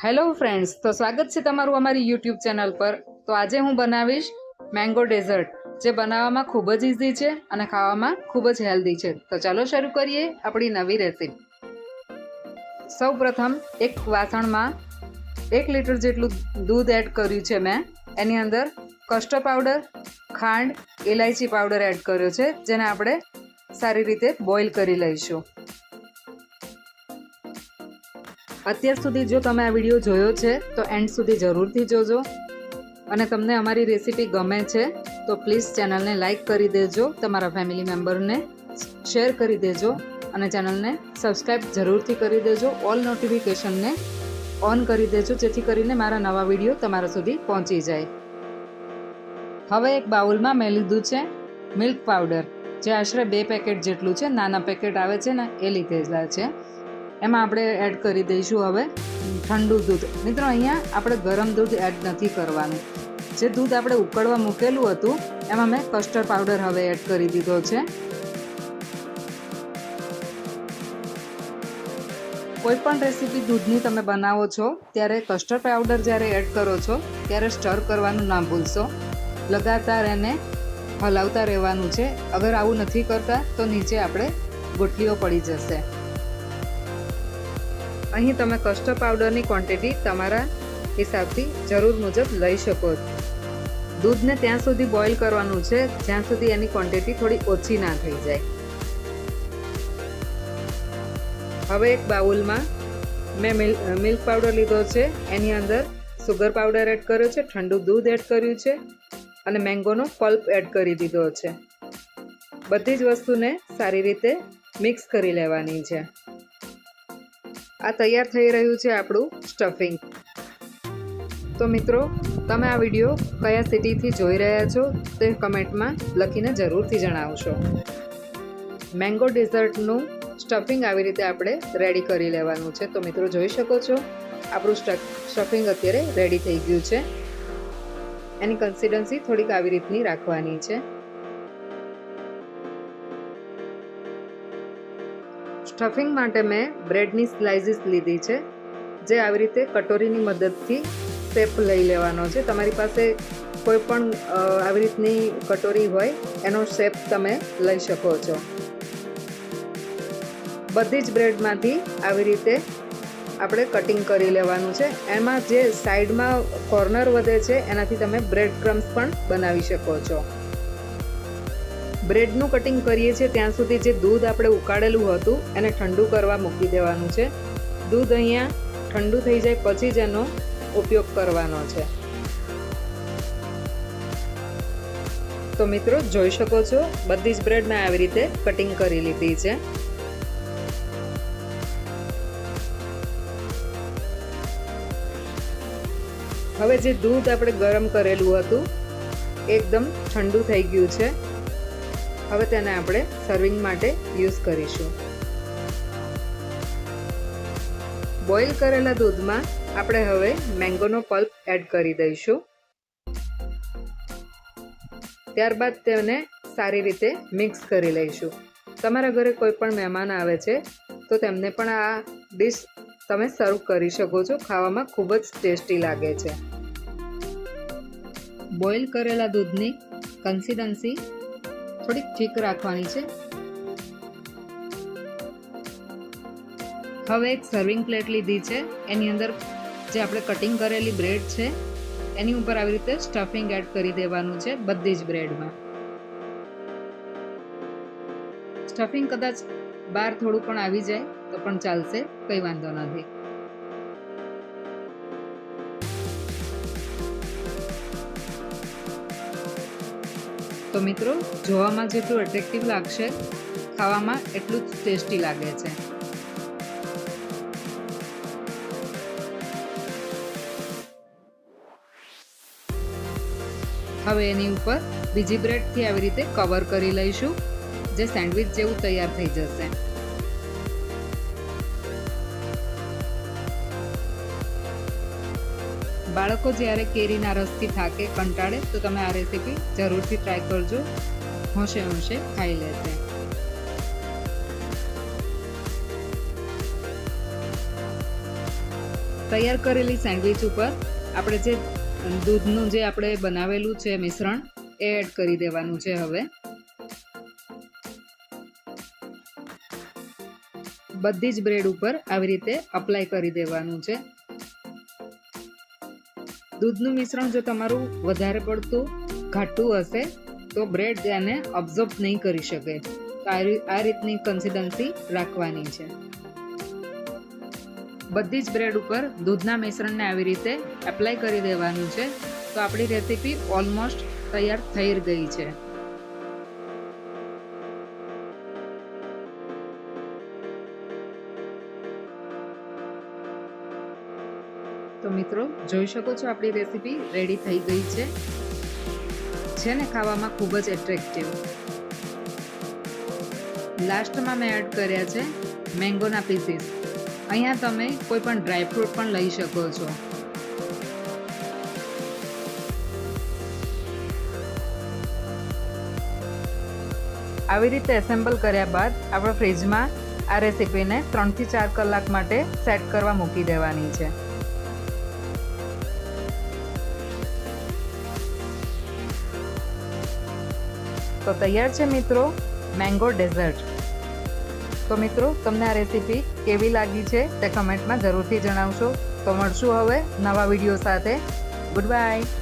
Hello friends, તો સ્વાગત છે તમારું અમારી યુટ્યુબ ચેનલ પર। તો આજે હું બનાવીશ મેંગો ડેઝર્ટ, જે બનાવવામાં ખૂબ જ ઇઝી છે અને ખાવામાં ખૂબ જ હેલ્ધી છે। તો ચાલો શરૂ કરીએ આપણી નવી રેસીપી। સૌ પ્રથમ એક વાસણમાં 1 લીટર જેટલું દૂધ એડ કર્યું છે મેં। એની અંદર કસ્ટર્ડ પાવડર, ખાંડ, ઇલાયચી પાવડર એડ કર્યો છે, જેને આપણે સારી રીતે બોઇલ કરી લઈશું। અત્યાર સુધી જો તમે આ વિડીયો જોયો છે તો એન્ડ સુધી જરૂરથી જોજો, અને તમને અમારી રેસીપી ગમે છે તો પ્લીઝ ચેનલને લાઈક કરી દેજો, તમારા ફેમિલી મેમ્બરને શેર કરી દેજો અને ચેનલને સબસ્ક્રાઈબ જરૂરથી કરી દેજો। ઓલ નોટિફિકેશનને ઓન કરી દેજો, જેથી કરીને મારા નવા વિડીયો તમારા સુધી પહોંચી જાય। હવે એક બાઉલમાં મેં લીધું છે મિલ્ક પાવડર, જે આશરે 2 પેકેટ જેટલું છે, નાના પેકેટ આવે છે ને એ લીધેલા છે। એમાં આપણે એડ કરી દઈશું હવે ઠંડુ દૂધ। મિત્રો, અહીંયા આપણે ગરમ દૂધ એડ નથી કરવાનું। જે દૂધ આપણે ઉકળવા મૂકેલું હતું એમાં મેં કસ્ટર્ડ પાવડર હવે એડ કરી દીધો છે। કોઈ પણ રેસીપી દૂધની તમે બનાવો છો ત્યારે કસ્ટર્ડ પાવડર જ્યારે એડ કરો છો ત્યારે સ્ટર કરવાનું ના ભૂલશો, લગાતાર એને હલાવતા રહેવાનું છે। અગર આવું નથી કરતા તો નીચે આપણે ગુઠલીઓ પડી જશે। અહીં તમે કસ્ટર્ડ પાવડરની ક્વોન્ટિટી તમારા હિસાબથી જરૂર મુજબ લઈ શકો। દૂધને ત્યાં સુધી બોઇલ કરવાનું છે જ્યાં સુધી એની ક્વોન્ટિટી થોડી ઓછી ના થઈ જાય। હવે એક બાઉલમાં મેં મિલ્ક પાવડર લીધો છે, એની અંદર સુગર પાવડર એડ કર્યો છે, ઠંડુ દૂધ એડ કર્યું છે અને મેંગોનો પલ્પ એડ કરી દીધો છે। બધી જ વસ્તુને સારી રીતે મિક્સ કરી લેવાની છે। આ તૈયાર થઈ રહ્યું છે આપણું સ્ટફિંગ। તો મિત્રો, તમે આ વિડીયો કયા સિટીથી જોઈ રહ્યા છો તે કમેન્ટમાં લખીને જરૂરથી જણાવશો। મેંગો ડેઝર્ટનું સ્ટફિંગ આવી રીતે આપણે રેડી કરી લેવાનું છે। તો મિત્રો, જોઈ શકો છો આપણું સ્ટફિંગ અત્યારે રેડી થઈ ગયું છે। એની કન્સિસ્ટન્સી થોડીક આવી રીતની રાખવાની છે। સ્ટફિંગ માટે મેં બ્રેડની સ્લાઇસીસ લીધી છે, જે આવી રીતે કટોરીની મદદથી શેપ લઈ લેવાનો છે। તમારી પાસે કોઈ પણ આવી રીતની કટોરી હોય એનો શેપ તમે લઈ શકો છો। બધી જ બ્રેડમાંથી આવી રીતે આપણે કટિંગ કરી લેવાનું છે। એમાં જે સાઈડમાં કોર્નર વધે છે એનાથી તમે બ્રેડ ક્રમ્સ પણ બનાવી શકો છો। બ્રેડનું કટિંગ કરીએ છીએ ત્યાં સુધી જે દૂધ આપણે ઉકાળેલું હતું એને ઠંડુ કરવા મૂકી દેવાનું છે। દૂધ અહીંયા ઠંડુ થઈ જાય પછી જ એનો ઉપયોગ કરવાનો છે। તો મિત્રો, જોઈ શકો છો બધી જ બ્રેડ મેં આવી રીતે કટિંગ કરી લીધી છે। હવે જે દૂધ આપણે ગરમ કરેલું હતું એકદમ ઠંડુ થઈ ગયું છે। હવે તેને આપણે સર્વિંગ માટે યુઝ કરીશું। બોઇલ કરેલા દૂધમાં આપણે હવે મેંગોનો પલ્પ એડ કરી દઈશું। ત્યારબાદ તેને સારી રીતે મિક્સ કરી લઈશું। તમારા ઘરે કોઈ પણ મહેમાન આવે છે તો તેમને પણ આ ડીશ તમે સર્વ કરી શકો છો। ખાવામાં ખૂબ જ ટેસ્ટી લાગે છે। બોઇલ કરેલા દૂધની કન્સિસ્ટન્સી થોડીક ઠીક રાખવાની છે। હવે એક સર્વિંગ પ્લેટ લીધી છે, એની અંદર જે આપણે કટિંગ કરેલી બ્રેડ છે એની ઉપર આવી રીતે સ્ટફિંગ એડ કરી દેવાનું છે બધી જ બ્રેડમાં। સ્ટફિંગ કદાચ બહાર થોડું પણ આવી જાય તો પણ ચાલશે, કંઈ વાંધો નથી। તો મિત્રો, જોવામાં જેટલું એટ્રેક્ટિવ લાગશે, ખાવામાં એટલું જ ટેસ્ટી લાગે છે। હવે એની ઉપર બીજી બ્રેડથી આવી રીતે કવર કરી લઈશું, જે સેન્ડવિચ જેવું તૈયાર થઈ જશે। બાળકો જ્યારે કેરીના રસથી થાકે, કંટાળે તો તમે આ રેસીપી જરૂરથી ટ્રાય કરજો, હોંશે હોંશે ખાઈ લેશે। તૈયાર કરેલી સેન્ડવિચ ઉપર આપણે જે દૂધનું જે આપણે બનાવેલું છે મિશ્રણ એ એડ કરી દેવાનું છે. હવે બધી જ બ્રેડ ઉપર આવી રીતે અપ્લાય કરી દેવાનું છે. દૂધનું મિશ્રણ જો તમારું વધારે પડતું ઘાટું હશે તો બ્રેડ તેને અબ્ઝોર્બ નહીં કરી શકે. તો આ રીતની કન્સિસ્ટન્સી રાખવાની છે. બધી જ બ્રેડ ઉપર દૂધના મિશ્રણને આવી રીતે એપ્લાય કરી દેવાનું છે. તો આપણી રેસીપી ઓલમોસ્ટ તૈયાર થઈ ગઈ છે. તો મિત્રો જોઈ શકો છો આપણી રેસીપી રેડી થઈ ગઈ છે ને ખાવામાં ખૂબ જ એટ્રેક્ટિવ. લાસ્ટમાં મેં એડ કર્યા છે મેંગોના પીસીસ. અહીંયા તમે કોઈ પણ ડ્રાયફ્રૂટ પણ લઈ શકો છો. આવી રીતે એસેમ્બલ કર્યા બાદ આપણે ફ્રીજમાં આ રેસીપીને 3 થી 4 કલાક માટે સેટ કરવા મૂકી દેવાની છે. તો તૈયાર છે મિત્રો મેંગો ડેઝર્ટ. તો મિત્રો તમને આ રેસીપી કેવી લાગી છે તે કમેન્ટમાં જરૂરથી જણાવશો. તો મળશું હવે નવા વિડીયો સાથે. Good bye.